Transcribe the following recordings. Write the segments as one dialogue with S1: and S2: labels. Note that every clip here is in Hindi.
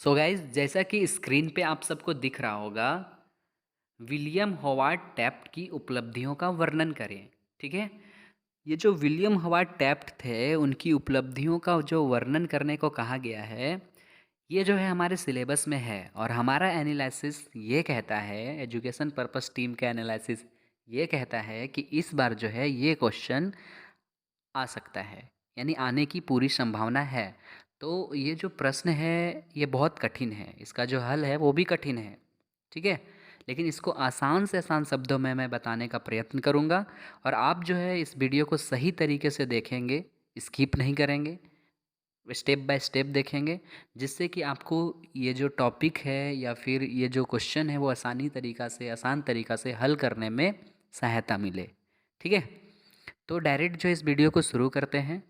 S1: सो गाइज, जैसा कि स्क्रीन पे आप सबको दिख रहा होगा, विलियम होवार्ड टैफ्ट की उपलब्धियों का वर्णन करें। ठीक है। ये जो विलियम होवार्ड टैफ्ट थे, उनकी उपलब्धियों का जो वर्णन करने को कहा गया है, ये जो है हमारे सिलेबस में है। और हमारा एनालिसिस ये कहता है, एजुकेशन पर्पस टीम का एनालिसिस ये कहता है कि इस बार जो है ये क्वेश्चन आ सकता है, यानी आने की पूरी संभावना है। तो ये जो प्रश्न है ये बहुत कठिन है, इसका जो हल है वो भी कठिन है। ठीक है। लेकिन इसको आसान से आसान शब्दों में मैं बताने का प्रयत्न करूँगा। और आप जो है इस वीडियो को सही तरीके से देखेंगे, स्किप नहीं करेंगे, स्टेप बाय स्टेप देखेंगे, जिससे कि आपको ये जो टॉपिक है या फिर ये जो क्वेश्चन है वो आसान तरीक़ा से हल करने में सहायता मिले। ठीक है। तो डायरेक्ट जो इस वीडियो को शुरू करते हैं।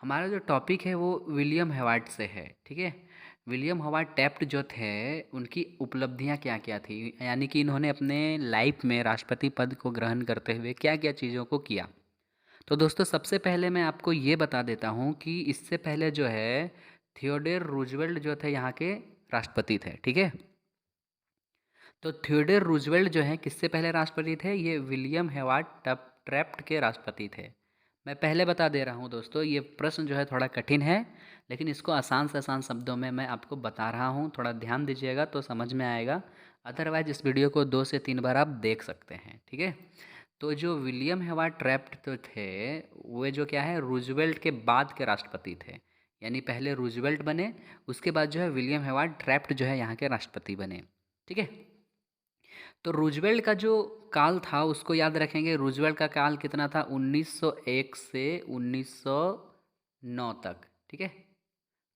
S1: हमारा जो टॉपिक है वो विलियम हेवार्ड से है। ठीक है। विलियम हेवार्ड टैफ्ट जो थे, उनकी उपलब्धियां क्या क्या थी, यानी कि इन्होंने अपने लाइफ में राष्ट्रपति पद को ग्रहण करते हुए क्या क्या चीज़ों को किया। तो दोस्तों, सबसे पहले मैं आपको ये बता देता हूँ कि इससे पहले जो है थियोडोर रूजवेल्ट जो थे यहाँ के राष्ट्रपति थे। ठीक है। तो थियोडोर रूजवेल्ट जो है किससे पहले राष्ट्रपति थे? ये विलियम हेवार्ड टैफ्ट के राष्ट्रपति थे। मैं पहले बता दे रहा हूँ दोस्तों, ये प्रश्न जो है थोड़ा कठिन है, लेकिन इसको आसान से आसान शब्दों में मैं आपको बता रहा हूँ। थोड़ा ध्यान दीजिएगा तो समझ में आएगा। अदरवाइज इस वीडियो को 2 से 3 बार आप देख सकते हैं। ठीक है। तो जो विलियम हेवार्ड टैफ्ट तो थे, वे जो क्या है, रूजवेल्ट के बाद के राष्ट्रपति थे। यानी पहले रूजवेल्ट बने, उसके बाद जो है विलियम हेवार्ड टैफ्ट जो है यहाँ के राष्ट्रपति बने। ठीक है। तो रूजवेल्ट का जो काल था उसको याद रखेंगे। रूजवेल्ट का काल कितना था? 1901 से 1909 तक। ठीक है।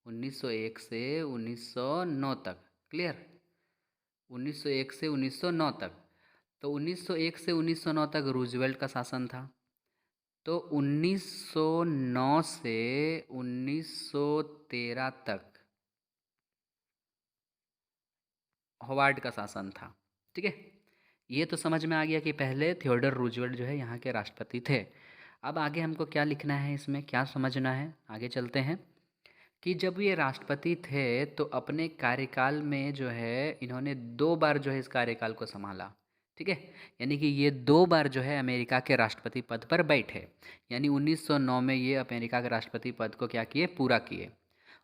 S1: 1901 से 1909 तक। क्लियर। 1901 से 1909 तक। तो 1901 से 1909 तक रूजवेल्ट का शासन था। तो 1909 से 1913 तक होवार्ड का शासन था। ठीक है। ये तो समझ में आ गया कि पहले थियोडोर रूजवेल्ट जो है यहाँ के राष्ट्रपति थे। अब आगे हमको क्या लिखना है, इसमें क्या समझना है, आगे चलते हैं। कि जब ये राष्ट्रपति थे तो अपने कार्यकाल में जो है इन्होंने 2 बार जो है इस कार्यकाल को संभाला। ठीक है। यानी कि ये 2 बार जो है अमेरिका के राष्ट्रपति पद पर बैठे। यानी 1909 में ये अमेरिका के राष्ट्रपति पद को क्या किए, पूरा किए।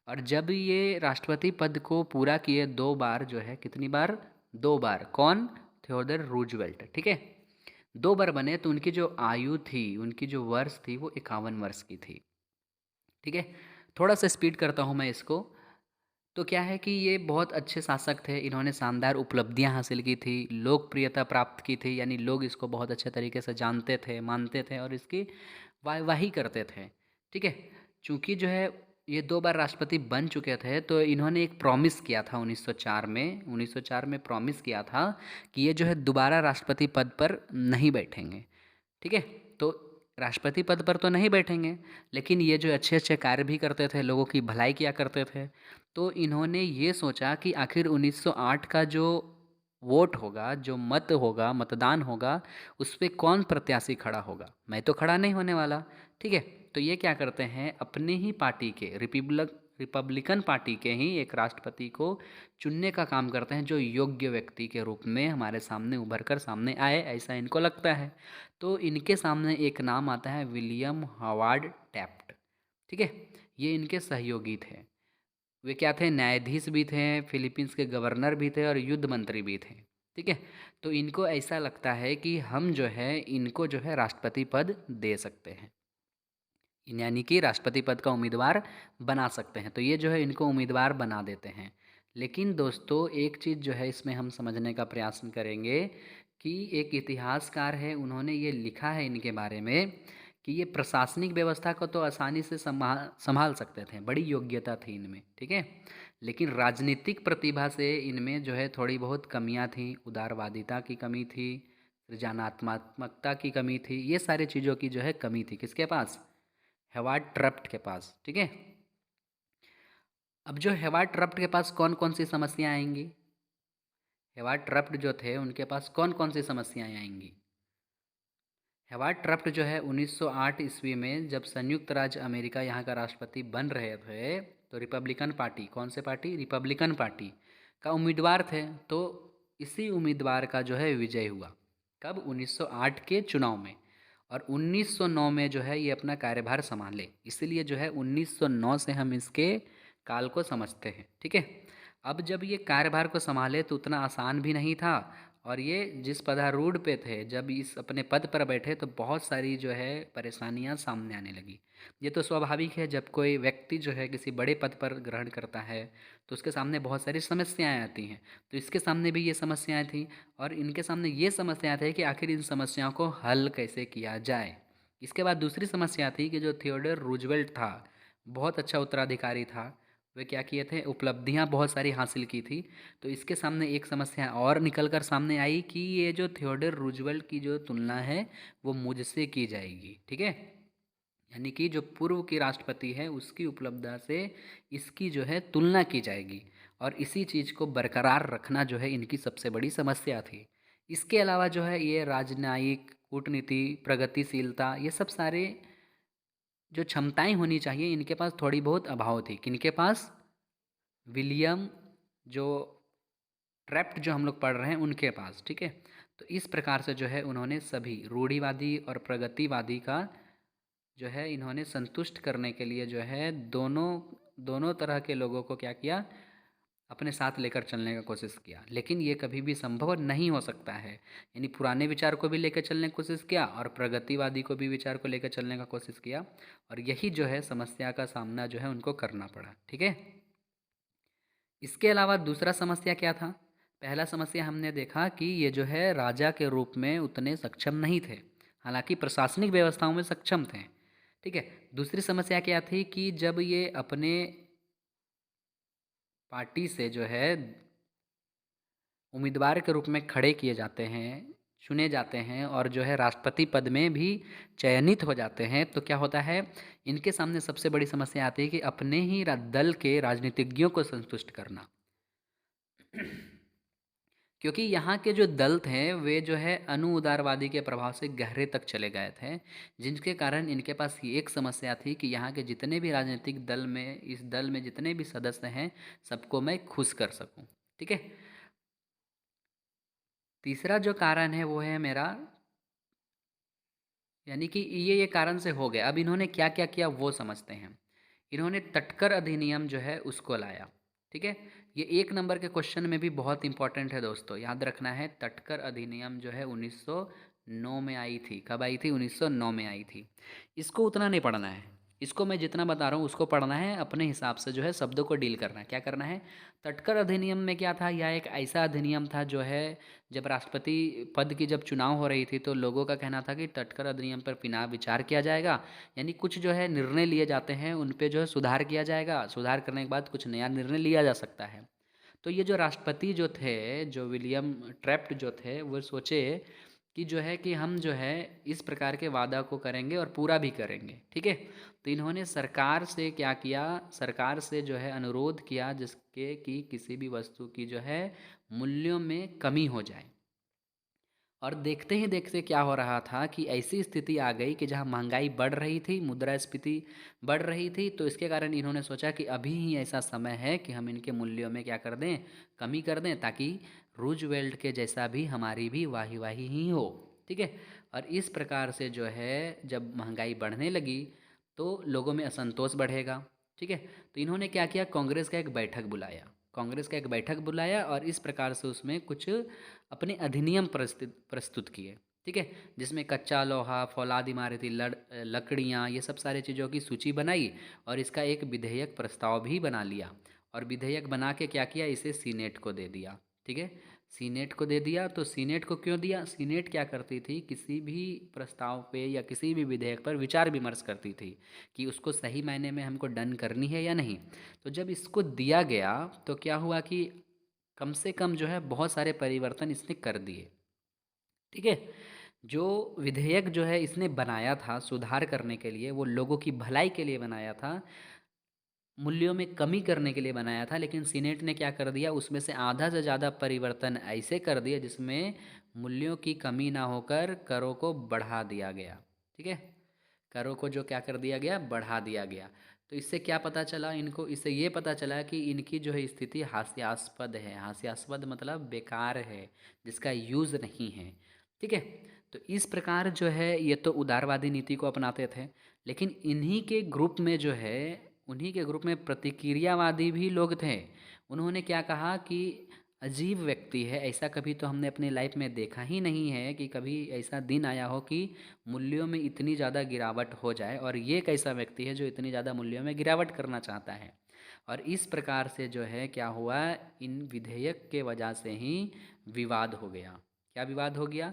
S1: और जब ये राष्ट्रपति पद को पूरा किए 2 बार जो है, कितनी बार? 2 बार। कौन? Theodore Roosevelt. ठीक है। 2 बार बने तो उनकी जो आयु थी, उनकी जो वर्ष थी वो 51 वर्ष की थी। ठीक है। थोड़ा सा स्पीड करता हूँ मैं इसको। तो क्या है कि ये बहुत अच्छे शासक थे, इन्होंने शानदार उपलब्धियां हासिल की थी, लोकप्रियता प्राप्त की थी, यानी लोग इसको बहुत अच्छे तरीके से जानते थे, मानते थे और इसकी वाहवाही करते थे। ठीक है। चूँकि जो है ये 2 बार राष्ट्रपति बन चुके थे, तो इन्होंने एक प्रॉमिस किया था 1904 में प्रॉमिस किया था कि ये जो है दोबारा राष्ट्रपति पद पर नहीं बैठेंगे। ठीक है। तो राष्ट्रपति पद पर तो नहीं बैठेंगे, लेकिन ये जो अच्छे अच्छे कार्य भी करते थे, लोगों की भलाई किया करते थे। तो इन्होंने ये सोचा कि आखिर 1908 का जो वोट होगा, जो मत होगा, मतदान होगा, उस पे कौन प्रत्याशी खड़ा होगा? मैं तो खड़ा नहीं होने वाला। ठीक है। तो ये क्या करते हैं, अपने ही पार्टी के रिपब्लिकन पार्टी के ही एक राष्ट्रपति को चुनने का काम करते हैं, जो योग्य व्यक्ति के रूप में हमारे सामने उभर कर सामने आए, ऐसा इनको लगता है। तो इनके सामने एक नाम आता है, विलियम हावर्ड टैफ्ट। ठीक है। ये इनके सहयोगी थे। वे क्या थे? न्यायाधीश भी थे, फिलीपींस के गवर्नर भी थे और युद्ध मंत्री भी थे। ठीक है। तो इनको ऐसा लगता है कि हम जो है इनको जो है राष्ट्रपति पद दे सकते हैं, यानी कि राष्ट्रपति पद का उम्मीदवार बना सकते हैं। तो ये जो है इनको उम्मीदवार बना देते हैं। लेकिन दोस्तों, एक चीज़ जो है इसमें हम समझने का प्रयास करेंगे कि एक इतिहासकार है, उन्होंने ये लिखा है इनके बारे में कि ये प्रशासनिक व्यवस्था को तो आसानी से संभाल संभाल सकते थे, बड़ी योग्यता थी इनमें। ठीक है। लेकिन राजनीतिक प्रतिभा से इनमें जो है थोड़ी बहुत कमियां थी, उदारवादिता की कमी थी, सृजनात्मकता की कमी थी, ये सारी चीज़ों की जो है कमी थी किसके पास? हेवार्ड ट्रप्ट के पास। ठीक है। अब जो हेवार्ड ट्रप्ट के पास कौन कौन सी समस्याएं आएंगी? हेवार्ड ट्रप्ट जो थे उनके पास कौन कौन सी समस्याएं आएंगी? हेवार्ड ट्रप्ट जो है 1908 ईस्वी में जब संयुक्त राज्य अमेरिका यहाँ का राष्ट्रपति बन रहे थे, तो रिपब्लिकन पार्टी, कौन से पार्टी? रिपब्लिकन पार्टी का उम्मीदवार थे। तो इसी उम्मीदवार का जो है विजय हुआ। कब? 1908 के चुनाव में। और 1909 में जो है ये अपना कार्यभार संभाले, इसलिए जो है 1909 से हम इसके काल को समझते हैं। ठीक है। अब जब ये कार्यभार को संभाले तो उतना आसान भी नहीं था, और ये जिस पदारूढ़ पे थे, जब इस अपने पद पर बैठे तो बहुत सारी जो है परेशानियां सामने आने लगी। ये तो स्वाभाविक है, जब कोई व्यक्ति जो है किसी बड़े पद पर ग्रहण करता है तो उसके सामने बहुत सारी समस्याएं आती हैं। तो इसके सामने भी ये समस्याएं थी, और इनके सामने ये समस्याएं थी कि आखिर इन समस्याओं को हल कैसे किया जाए। इसके बाद दूसरी समस्या थी कि जो थियोडोर रूजवेल्ट था, बहुत अच्छा उत्तराधिकारी था, वे क्या किए थे? उपलब्धियां बहुत सारी हासिल की थी। तो इसके सामने एक समस्या और निकल कर सामने आई कि ये जो थियोडोर रूजवेल्ट की जो तुलना है वो मुझसे की जाएगी। ठीक है। यानी कि जो पूर्व के राष्ट्रपति है उसकी उपलब्धता से इसकी जो है तुलना की जाएगी, और इसी चीज़ को बरकरार रखना जो है इनकी सबसे बड़ी समस्या थी। इसके अलावा जो है ये राजनयिक, कूटनीति, प्रगतिशीलता, ये सब सारे जो क्षमताएं होनी चाहिए इनके पास थोड़ी बहुत अभाव थी। किनके पास? विलियम जो ट्रैप्ट जो हम लोग पढ़ रहे हैं उनके पास। ठीक है। तो इस प्रकार से जो है उन्होंने सभी रूढ़िवादी और प्रगतिवादी का जो है इन्होंने संतुष्ट करने के लिए जो है दोनों दोनों तरह के लोगों को क्या किया? अपने साथ लेकर चलने का कोशिश किया। लेकिन ये कभी भी संभव नहीं हो सकता है। यानी पुराने विचार को भी लेकर चलने की कोशिश किया और प्रगतिवादी को भी विचार को लेकर चलने का कोशिश किया, और यही जो है समस्या का सामना जो है उनको करना पड़ा। ठीक है। इसके अलावा दूसरा समस्या क्या था? पहला समस्या हमने देखा कि ये जो है राजा के रूप में उतने सक्षम नहीं थे, हालांकि प्रशासनिक व्यवस्थाओं में सक्षम थे। ठीक है। दूसरी समस्या क्या थी कि जब ये अपने पार्टी से जो है उम्मीदवार के रूप में खड़े किए जाते हैं, चुने जाते हैं, और जो है राष्ट्रपति पद में भी चयनित हो जाते हैं, तो क्या होता है? इनके सामने सबसे बड़ी समस्या आती है कि अपने ही दल के राजनीतिज्ञों को संतुष्ट करना। क्योंकि यहाँ के जो दल थे वे जो है अनु-उदारवादी के प्रभाव से गहरे तक चले गए थे, जिनके कारण इनके पास ये एक समस्या थी कि यहाँ के जितने भी राजनीतिक दल में, इस दल में जितने भी सदस्य हैं, सबको मैं खुश कर सकूं। ठीक है। तीसरा जो कारण है वो है मेरा, यानी कि ये कारण से हो गया। अब इन्होंने क्या क्या किया वो समझते हैं। इन्होंने तटकर अधिनियम जो है उसको लाया। ठीक है। ये 1 नंबर के क्वेश्चन में भी बहुत इंपॉर्टेंट है दोस्तों, याद रखना है। तटकर अधिनियम जो है 1909 में आई थी। कब आई थी? 1909 में आई थी। इसको उतना नहीं पढ़ना है, इसको मैं जितना बता रहा हूँ उसको पढ़ना है, अपने हिसाब से जो है शब्दों को डील करना है। क्या करना है? तटकर अधिनियम में क्या था? यह एक ऐसा अधिनियम था जो है जब राष्ट्रपति पद की जब चुनाव हो रही थी तो लोगों का कहना था कि तटकर अधिनियम पर पुनः विचार किया जाएगा, यानी कुछ जो है निर्णय लिए जाते हैं उन पे जो है सुधार किया जाएगा, सुधार करने के बाद कुछ नया निर्णय लिया जा सकता है। तो ये जो राष्ट्रपति जो थे, जो विलियम ट्रैप्ट जो थे, वो सोचे कि जो है कि हम जो है इस प्रकार के वादा को करेंगे और पूरा भी करेंगे। ठीक है। तो इन्होंने सरकार से क्या किया? सरकार से जो है अनुरोध किया जिसके कि किसी भी वस्तु की जो है मूल्यों में कमी हो जाए। और देखते ही देखते क्या हो रहा था कि ऐसी स्थिति आ गई कि जहाँ महंगाई बढ़ रही थी, मुद्रास्फीति बढ़ रही थी, तो इसके कारण इन्होंने सोचा कि अभी ही ऐसा समय है कि हम इनके मूल्यों में क्या कर दें? कमी कर दें, ताकि रूजवेल्ट के जैसा भी हमारी भी वाही वाही ही हो। ठीक है। और इस प्रकार से जो है जब महंगाई बढ़ने लगी तो लोगों में असंतोष बढ़ेगा। ठीक है। तो इन्होंने क्या किया? कांग्रेस का एक बैठक बुलाया। कांग्रेस का एक बैठक बुलाया और इस प्रकार से उसमें कुछ अपने अधिनियम प्रस्तुत प्रस्तुत किए। ठीक है। जिसमें कच्चा लोहा, फौलाद इमारती लकड़ियाँ, ये सब सारी चीज़ों की सूची बनाई, और इसका एक विधेयक प्रस्ताव भी बना लिया, और विधेयक बना के क्या किया? इसे सीनेट को दे दिया। ठीक है। सीनेट को दे दिया। तो सीनेट को क्यों दिया? सीनेट क्या करती थी? किसी भी प्रस्ताव पे या किसी भी विधेयक पर विचार विमर्श करती थी कि उसको सही मायने में हमको डन करनी है या नहीं। तो जब इसको दिया गया तो क्या हुआ कि कम से कम जो है बहुत सारे परिवर्तन इसने कर दिए। ठीक है। जो विधेयक जो है इसने बनाया था सुधार करने के लिए, वो लोगों की भलाई के लिए बनाया था, मूल्यों में कमी करने के लिए बनाया था, लेकिन सीनेट ने क्या कर दिया? उसमें से आधा से ज़्यादा परिवर्तन ऐसे कर दिए जिसमें मूल्यों की कमी ना होकर करों को बढ़ा दिया गया। ठीक है। करों को जो क्या कर दिया गया? बढ़ा दिया गया। तो इससे क्या पता चला इनको, इससे ये पता चला कि इनकी जो है स्थिति हास्यास्पद है। हास्यास्पद मतलब बेकार है, जिसका यूज़ नहीं है। ठीक है। तो इस प्रकार जो है ये तो उदारवादी नीति को अपनाते थे, लेकिन इन्हीं के ग्रुप में जो है, उन्हीं के ग्रुप में प्रतिक्रियावादी भी लोग थे। उन्होंने क्या कहा कि अजीब व्यक्ति है, ऐसा कभी तो हमने अपनी लाइफ में देखा ही नहीं है कि कभी ऐसा दिन आया हो कि मूल्यों में इतनी ज़्यादा गिरावट हो जाए, और ये एक ऐसा व्यक्ति है जो इतनी ज़्यादा मूल्यों में गिरावट करना चाहता है। और इस प्रकार से जो है क्या हुआ, इन विधेयक के वजह से ही विवाद हो गया। क्या विवाद हो गया,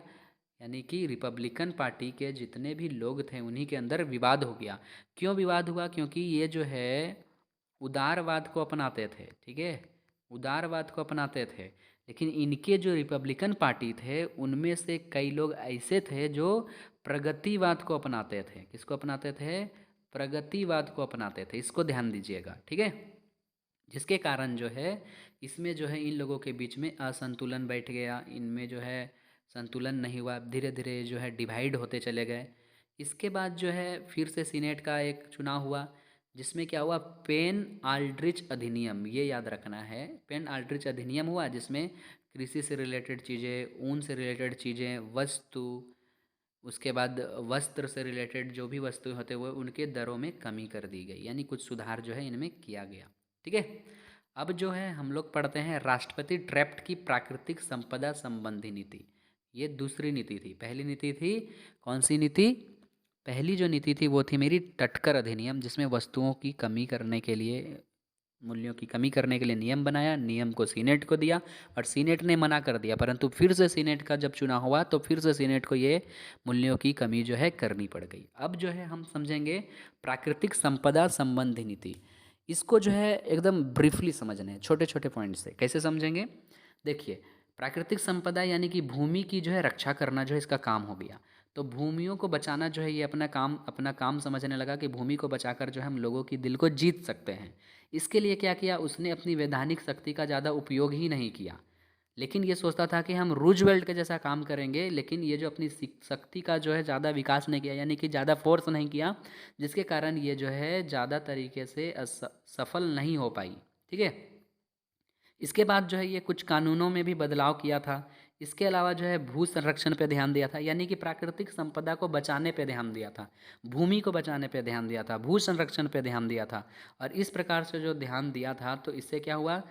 S1: यानी कि रिपब्लिकन पार्टी के जितने भी लोग थे उन्हीं के अंदर विवाद हो गया। क्यों विवाद हुआ, क्योंकि ये जो है उदारवाद को अपनाते थे। ठीक है, उदारवाद को अपनाते थे, लेकिन इनके जो रिपब्लिकन पार्टी थे उनमें से कई लोग ऐसे थे जो प्रगतिवाद को अपनाते थे। किसको अपनाते थे, प्रगतिवाद को अपनाते थे। इसको ध्यान दीजिएगा। ठीक है, जिसके कारण जो है इसमें जो है इन लोगों के बीच में असंतुलन बैठ गया, इनमें जो है संतुलन नहीं हुआ, धीरे धीरे जो है डिवाइड होते चले गए। इसके बाद जो है फिर से सीनेट का एक चुनाव हुआ, जिसमें क्या हुआ, पेन आल्ड्रिच अधिनियम, ये याद रखना है। पेन आल्ड्रिच अधिनियम हुआ जिसमें कृषि से रिलेटेड चीज़ें, ऊन से रिलेटेड चीज़ें, वस्तु, उसके बाद वस्त्र से रिलेटेड जो भी वस्तु होते हुए उनके दरों में कमी कर दी गई, यानी कुछ सुधार जो है इनमें किया गया। ठीक है। अब जो है हम लोग पढ़ते हैं राष्ट्रपति ड्राफ्ट की प्राकृतिक संपदा संबंधी नीति। ये दूसरी नीति थी। पहली नीति थी कौन सी नीति, पहली जो नीति थी वो थी मेरी टटकर अधिनियम, जिसमें वस्तुओं की कमी करने के लिए, मूल्यों की कमी करने के लिए नियम बनाया, नियम को सीनेट को दिया और सीनेट ने मना कर दिया। परंतु फिर से सीनेट का जब चुनाव हुआ तो फिर से सीनेट को ये मूल्यों की कमी जो है करनी पड़ गई। अब जो है हम समझेंगे प्राकृतिक संपदा संबंधी नीति। इसको जो है एकदम ब्रीफली समझना है, छोटे छोटे पॉइंट से। कैसे समझेंगे, देखिए, प्राकृतिक संपदा यानी कि भूमि की जो है रक्षा करना जो है इसका काम हो गया। तो भूमियों को बचाना जो है ये अपना काम समझने लगा कि भूमि को बचाकर जो है हम लोगों की दिल को जीत सकते हैं। इसके लिए क्या किया, उसने अपनी वैधानिक शक्ति का ज़्यादा उपयोग ही नहीं किया, लेकिन ये सोचता था कि हम रूजवेल्ट के जैसा काम करेंगे। लेकिन ये जो अपनी शक्ति का जो है ज़्यादा विकास नहीं किया, यानी कि ज़्यादा फोर्स नहीं किया, जिसके कारण ये जो है ज़्यादा तरीके से सफल नहीं हो पाई। ठीक है। इसके बाद जो है ये कुछ कानूनों में भी बदलाव किया था। इसके अलावा जो है भू संरक्षण पे ध्यान दिया था, यानी कि प्राकृतिक संपदा को बचाने पे ध्यान दिया था, भूमि को बचाने पे ध्यान दिया था, भू संरक्षण पे ध्यान दिया था। और इस प्रकार से जो ध्यान दिया था तो इससे क्या हुआ,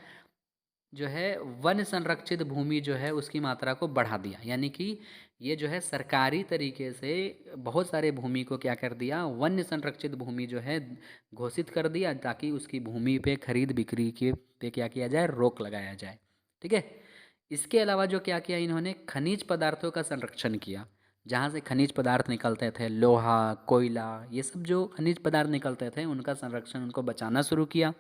S1: जो है वन संरक्षित भूमि जो है उसकी मात्रा को बढ़ा दिया, यानी कि ये जो है सरकारी तरीके से बहुत सारे भूमि को क्या कर दिया, वन्य संरक्षित भूमि जो है घोषित कर दिया, ताकि उसकी भूमि पे खरीद बिक्री के पे क्या किया जाए, रोक लगाया जाए। ठीक है। इसके अलावा जो क्या किया इन्होंने, खनिज पदार्थों का संरक्षण किया। जहाँ से खनिज पदार्थ निकलते थे, लोहा, कोयला, ये सब जो खनिज पदार्थ निकलते थे उनका संरक्षण, उनको बचाना शुरू किया।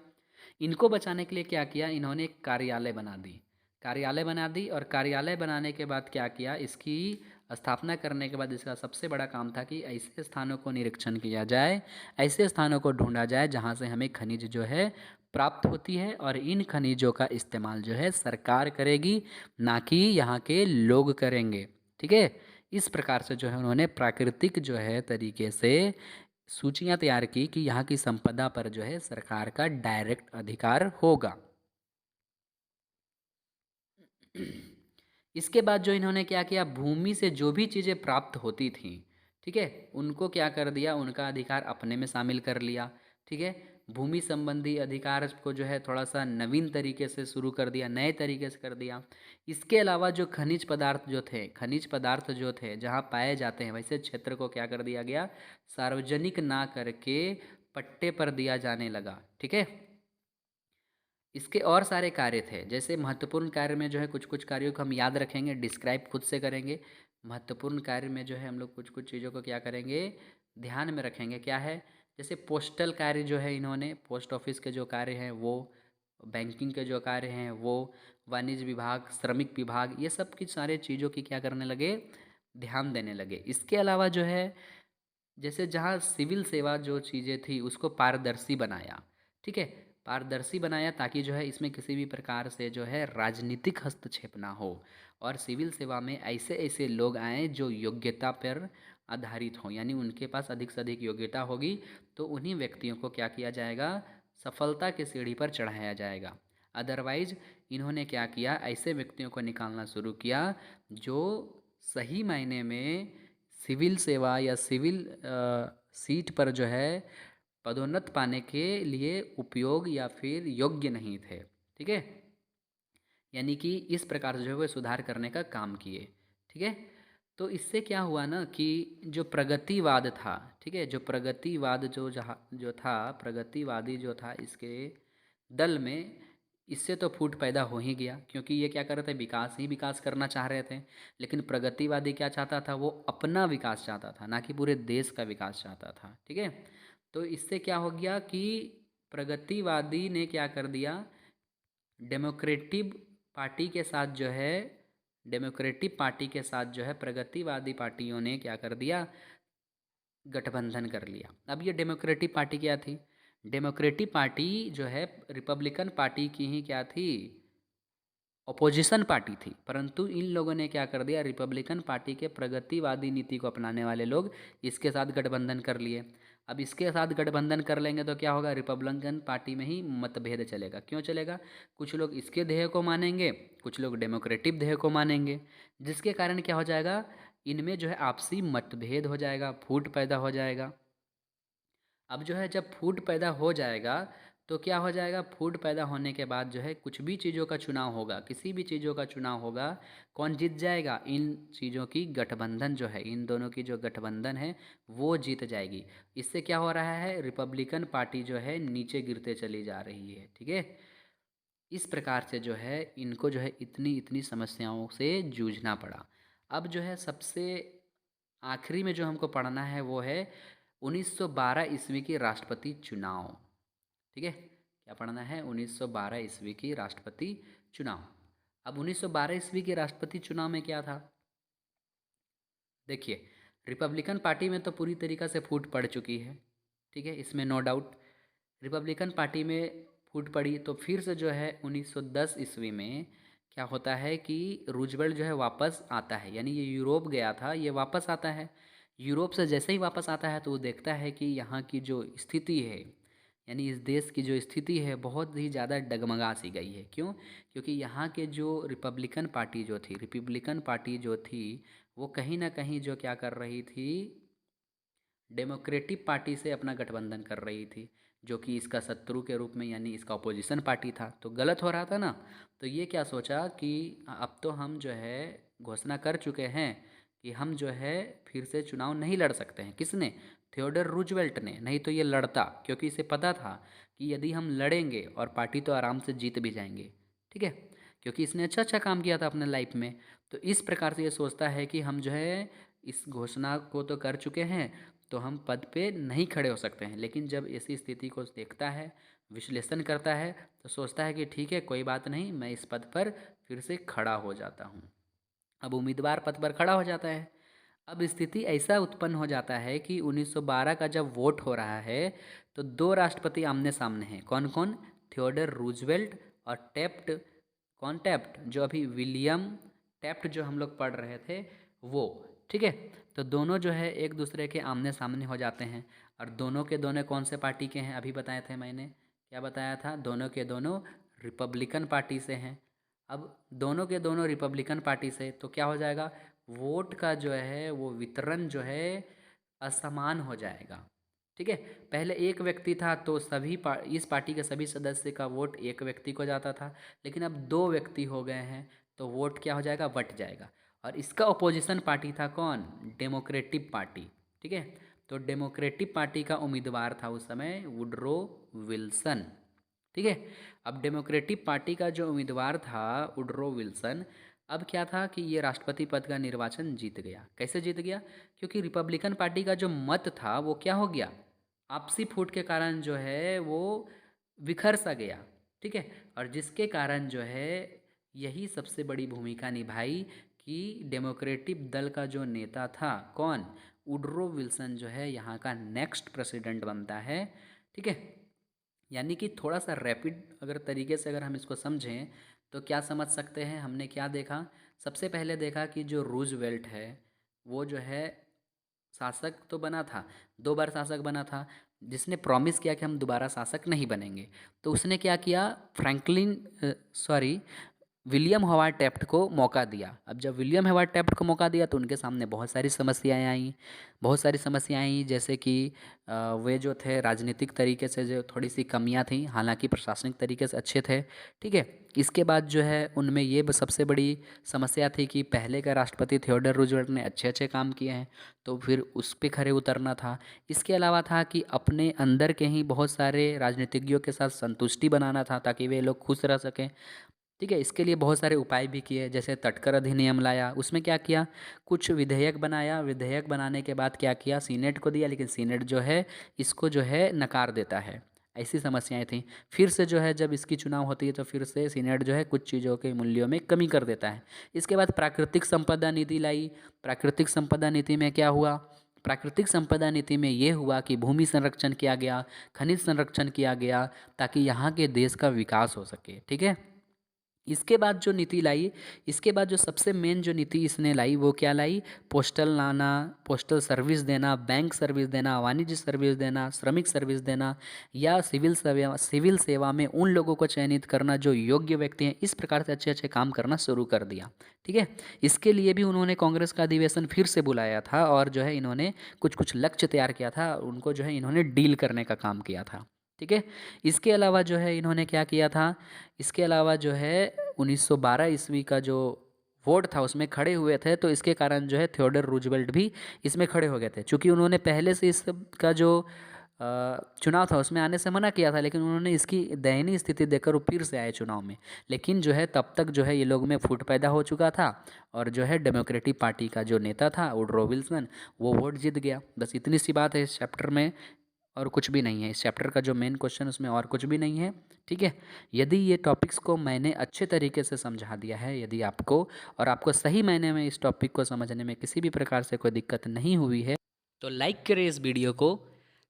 S1: इनको बचाने के लिए क्या किया, इन्होंने एक कार्यालय बना दी। कार्यालय बना दी, और कार्यालय बनाने के बाद क्या किया, इसकी स्थापना करने के बाद इसका सबसे बड़ा काम था कि ऐसे स्थानों को निरीक्षण किया जाए, ऐसे स्थानों को ढूंढा जाए जहाँ से हमें खनिज जो है प्राप्त होती है, और इन खनिजों का इस्तेमाल जो है सरकार करेगी, ना कि यहाँ के लोग करेंगे। ठीक है। इस प्रकार से जो है उन्होंने प्राकृतिक जो है तरीके से सूचियाँ तैयार की कि यहाँ की संपदा पर जो है सरकार का डायरेक्ट अधिकार होगा। इसके बाद जो इन्होंने क्या किया, भूमि से जो भी चीज़ें प्राप्त होती थीं, ठीक है, उनको क्या कर दिया, उनका अधिकार अपने में शामिल कर लिया। ठीक है। भूमि संबंधी अधिकार को जो है थोड़ा सा नवीन तरीके से शुरू कर दिया, नए तरीके से कर दिया। इसके अलावा जो खनिज पदार्थ जो थे जहाँ पाए जाते हैं वैसे क्षेत्र को क्या कर दिया गया, सार्वजनिक ना करके पट्टे पर दिया जाने लगा। ठीक है। इसके और सारे कार्य थे, जैसे महत्वपूर्ण कार्य में जो है कुछ कुछ कार्यों को हम याद रखेंगे, डिस्क्राइब खुद से करेंगे। महत्वपूर्ण कार्य में जो है हम लोग कुछ कुछ चीज़ों को क्या करेंगे, ध्यान में रखेंगे। क्या है, जैसे पोस्टल कार्य जो है, इन्होंने पोस्ट ऑफिस के जो कार्य हैं वो, बैंकिंग के जो कार्य हैं वो, वाणिज्य विभाग, श्रमिक विभाग, ये सब की सारे चीज़ों की क्या करने लगे, ध्यान देने लगे। इसके अलावा जो है जैसे जहाँ सिविल सेवा जो चीज़ें थी उसको पारदर्शी बनाया। ठीक है, पारदर्शी बनाया ताकि जो है इसमें किसी भी प्रकार से जो है राजनीतिक हस्तक्षेप ना हो, और सिविल सेवा में ऐसे ऐसे लोग आए जो योग्यता पर आधारित हों, यानी उनके पास अधिक से अधिक योग्यता होगी, तो उन्हीं व्यक्तियों को क्या किया जाएगा, सफलता की सीढ़ी पर चढ़ाया जाएगा। अदरवाइज इन्होंने क्या किया, ऐसे व्यक्तियों को निकालना शुरू किया जो सही मायने में सिविल सेवा या सिविल सीट पर जो है पदोन्नत पाने के लिए उपयोग या फिर योग्य नहीं थे। ठीक है, यानी कि इस प्रकार से जो है वो सुधार करने का काम किए। ठीक है, तो इससे क्या हुआ ना कि जो प्रगतिवाद था, ठीक है, जो प्रगतिवाद जो था प्रगतिवादी जो था इसके दल में, इससे तो फूट पैदा हो ही गया, क्योंकि ये क्या कर रहे थे, विकास ही विकास करना चाह रहे थे। लेकिन प्रगतिवादी क्या चाहता था, वो अपना विकास चाहता था, ना कि पूरे देश का विकास चाहता था। ठीक है, तो इससे क्या हो गया कि प्रगतिवादी ने क्या कर दिया, डेमोक्रेटिक पार्टी के साथ जो है डेमोक्रेटिक पार्टी के साथ जो है प्रगतिवादी पार्टियों ने क्या कर दिया, गठबंधन कर लिया। अब ये डेमोक्रेटिक पार्टी क्या थी, डेमोक्रेटिक पार्टी जो है रिपब्लिकन पार्टी की ही क्या थी, अपोजिशन पार्टी थी। परंतु इन लोगों ने क्या कर दिया, रिपब्लिकन पार्टी के प्रगतिवादी नीति को अपनाने वाले लोग इसके साथ गठबंधन कर लिए। अब इसके साथ गठबंधन कर लेंगे तो क्या होगा, रिपब्लिकन पार्टी में ही मतभेद चलेगा। क्यों चलेगा, कुछ लोग इसके ध्येय को मानेंगे, कुछ लोग डेमोक्रेटिक ध्येय को मानेंगे, जिसके कारण क्या हो जाएगा, इनमें जो है आपसी मतभेद हो जाएगा, फूट पैदा हो जाएगा। अब जो है जब फूट पैदा हो जाएगा तो क्या हो जाएगा, फूट पैदा होने के बाद जो है कुछ भी चीज़ों का चुनाव होगा, किसी भी चीज़ों का चुनाव होगा, कौन जीत जाएगा, इन चीज़ों की गठबंधन जो है, इन दोनों की जो गठबंधन है वो जीत जाएगी। इससे क्या हो रहा है, रिपब्लिकन पार्टी जो है नीचे गिरते चली जा रही है। ठीक है, इस प्रकार से जो है इनको जो है इतनी इतनी समस्याओं से जूझना पड़ा। अब जो है सबसे आखिरी में जो हमको पढ़ना है वो है 1912 ईस्वी की राष्ट्रपति चुनाव। ठीक है, क्या पढ़ना है, 1912 ईस्वी की राष्ट्रपति चुनाव। अब 1912 ईस्वी के राष्ट्रपति चुनाव में क्या था, देखिए, रिपब्लिकन पार्टी में तो पूरी तरीक़ा से फूट पड़ चुकी है। ठीक है, इसमें नो डाउट रिपब्लिकन पार्टी में फूट पड़ी। तो फिर से जो है 1910 ईस्वी में क्या होता है कि रूजवेल्ट जो है वापस आता है, यानी ये यूरोप गया था, ये वापस आता है। यूरोप से जैसे ही वापस आता है तो वो देखता है कि यहाँ की जो स्थिति है, यानी इस देश की जो स्थिति है बहुत ही ज़्यादा डगमगा सी गई है। क्यों, क्योंकि यहाँ के जो रिपब्लिकन पार्टी जो थी वो कहीं ना कहीं जो क्या कर रही थी, डेमोक्रेटिक पार्टी से अपना गठबंधन कर रही थी, जो कि इसका शत्रु के रूप में, यानी इसका अपोजिशन पार्टी था, तो गलत हो रहा था ना। तो ये क्या सोचा कि अब तो हम जो है घोषणा कर चुके हैं कि हम जो है फिर से चुनाव नहीं लड़ सकते हैं। किसने, थियोडर रूजवेल्ट ने, नहीं तो ये लड़ता, क्योंकि इसे पता था कि यदि हम लड़ेंगे और पार्टी तो आराम से जीत भी जाएंगे। ठीक है, क्योंकि इसने अच्छा अच्छा काम किया था अपने लाइफ में। तो इस प्रकार से ये सोचता है कि हम जो है इस घोषणा को तो कर चुके हैं, तो हम पद पे नहीं खड़े हो सकते हैं। लेकिन जब ऐसी स्थिति को देखता है, विश्लेषण करता है, तो सोचता है कि ठीक है, कोई बात नहीं, मैं इस पद पर फिर से खड़ा हो जाता हूँ। अब उम्मीदवार पद पर खड़ा हो जाता है। अब स्थिति ऐसा उत्पन्न हो जाता है कि 1912 का जब वोट हो रहा है तो दो राष्ट्रपति आमने सामने हैं। कौन कौन, थियोडर रूजवेल्ट और टैफ्ट। कौन टैफ्ट, जो अभी विलियम टैफ्ट जो हम लोग पढ़ रहे थे वो। ठीक है, तो दोनों जो है एक दूसरे के आमने सामने हो जाते हैं। और दोनों के दोनों कौन से पार्टी के हैं, अभी बताए थे मैंने, क्या बताया था, दोनों के दोनों रिपब्लिकन पार्टी से हैं। अब दोनों के दोनों रिपब्लिकन पार्टी से, तो क्या हो जाएगा, वोट का जो है वो वितरण जो है असमान हो जाएगा। ठीक है, पहले एक व्यक्ति था तो इस पार्टी के सभी सदस्य का वोट एक व्यक्ति को जाता था, लेकिन अब दो व्यक्ति हो गए हैं तो वोट क्या हो जाएगा, बट जाएगा। और इसका अपोजिशन पार्टी था कौन, डेमोक्रेटिक पार्टी। ठीक है, तो डेमोक्रेटिक पार्टी का उम्मीदवार था उस समय वुडरो विल्सन। ठीक है, अब डेमोक्रेटिक पार्टी का जो उम्मीदवार था वुडरो विल्सन, अब क्या था कि ये राष्ट्रपति पद का निर्वाचन जीत गया। कैसे जीत गया, क्योंकि रिपब्लिकन पार्टी का जो मत था वो क्या हो गया, आपसी फूट के कारण जो है वो बिखर सा गया। ठीक है, और जिसके कारण जो है यही सबसे बड़ी भूमिका निभाई कि डेमोक्रेटिक दल का जो नेता था कौन, वुडरो विल्सन जो है यहाँ का नेक्स्ट प्रेसिडेंट बनता है। ठीक है, यानी कि थोड़ा सा रैपिड अगर तरीके से अगर हम इसको समझें तो क्या समझ सकते हैं, हमने क्या देखा, सबसे पहले देखा कि जो रूजवेल्ट है वो जो है शासक तो बना था, 2 बार शासक बना था, जिसने प्रॉमिस किया कि हम दोबारा शासक नहीं बनेंगे। तो उसने क्या किया, विलियम हॉवार्ड टैफ्ट को मौका दिया। अब जब विलियम हॉवार्ड टैफ्ट को मौका दिया तो उनके सामने बहुत सारी समस्याएं आईं, जैसे कि वे जो थे राजनीतिक तरीके से जो थोड़ी सी कमियां थी, हालांकि प्रशासनिक तरीके से अच्छे थे। ठीक है। इसके बाद जो है उनमें ये सबसे बड़ी समस्या थी कि पहले का राष्ट्रपति थियोडर रूजवेल्ट ने अच्छे अच्छे काम किए हैं, तो फिर उस पे खरे उतरना था। इसके अलावा था कि अपने अंदर के ही बहुत सारे राजनीतिज्ञों के साथ संतुष्टि बनाना था ताकि वे लोग खुश रह सकें। ठीक है। इसके लिए बहुत सारे उपाय भी किए, जैसे तटकर अधिनियम लाया। उसमें क्या किया, कुछ विधेयक बनाया, विधेयक बनाने के बाद क्या किया, सीनेट को दिया, लेकिन सीनेट जो है इसको जो है नकार देता है। ऐसी समस्याएं थी। फिर से जो है जब इसकी चुनाव होती है तो फिर से सीनेट जो है कुछ चीज़ों के मूल्यों में कमी कर देता है। इसके बाद प्राकृतिक संपदा नीति लाई। प्राकृतिक संपदा नीति में क्या हुआ, प्राकृतिक संपदा नीति में ये हुआ कि भूमि संरक्षण किया गया, खनिज संरक्षण किया गया, ताकि यहाँ के देश का विकास हो सके। ठीक है। इसके बाद जो नीति लाई, इसके बाद जो सबसे मेन जो नीति इसने लाई वो क्या लाई, पोस्टल लाना, पोस्टल सर्विस देना, बैंक सर्विस देना, वाणिज्य सर्विस देना, श्रमिक सर्विस देना, या सिविल सेवा में उन लोगों को चयनित करना जो योग्य व्यक्ति हैं। इस प्रकार से अच्छे अच्छे काम करना शुरू कर दिया। ठीक है। इसके लिए भी उन्होंने कांग्रेस का अधिवेशन फिर से बुलाया था और जो है इन्होंने कुछ कुछ लक्ष्य तैयार किया था, उनको जो है इन्होंने डील करने का काम किया था। ठीक है। इसके अलावा जो है इन्होंने क्या किया था, इसके अलावा जो है 1912 ईस्वी का जो वोट था उसमें खड़े हुए थे, तो इसके कारण जो है थियोडर रूजवेल्ट भी इसमें खड़े हो गए थे। क्योंकि उन्होंने पहले से इसका जो चुनाव था उसमें आने से मना किया था, लेकिन उन्होंने इसकी दयनीय स्थिति देखकर वो फिर से आए चुनाव में। लेकिन जो है तब तक जो है ये लोग में फूट पैदा हो चुका था, और जो है डेमोक्रेटिक पार्टी का जो नेता था वुडरो विल्सन, वो वोट जीत गया। बस इतनी सी बात है इस चैप्टर में, और कुछ भी नहीं है इस चैप्टर का जो मेन क्वेश्चन, उसमें और कुछ भी नहीं है। ठीक है। यदि ये टॉपिक्स को मैंने अच्छे तरीके से समझा दिया है, यदि आपको और आपको सही मायने में इस टॉपिक को समझने में किसी भी प्रकार से कोई दिक्कत नहीं हुई है, तो लाइक करें इस वीडियो को,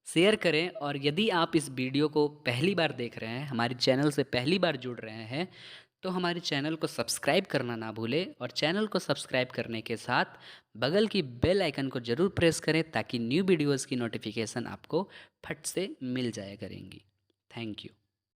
S1: शेयर करें। और यदि आप इस वीडियो को पहली बार देख रहे हैं, हमारे चैनल से पहली बार जुड़ रहे हैं, तो हमारे चैनल को सब्सक्राइब करना ना भूलें। और चैनल को सब्सक्राइब करने के साथ बगल की बेल आइकन को ज़रूर प्रेस करें, ताकि न्यू वीडियोज़ की नोटिफिकेशन आपको फट से मिल जाया करेंगी। Thank you.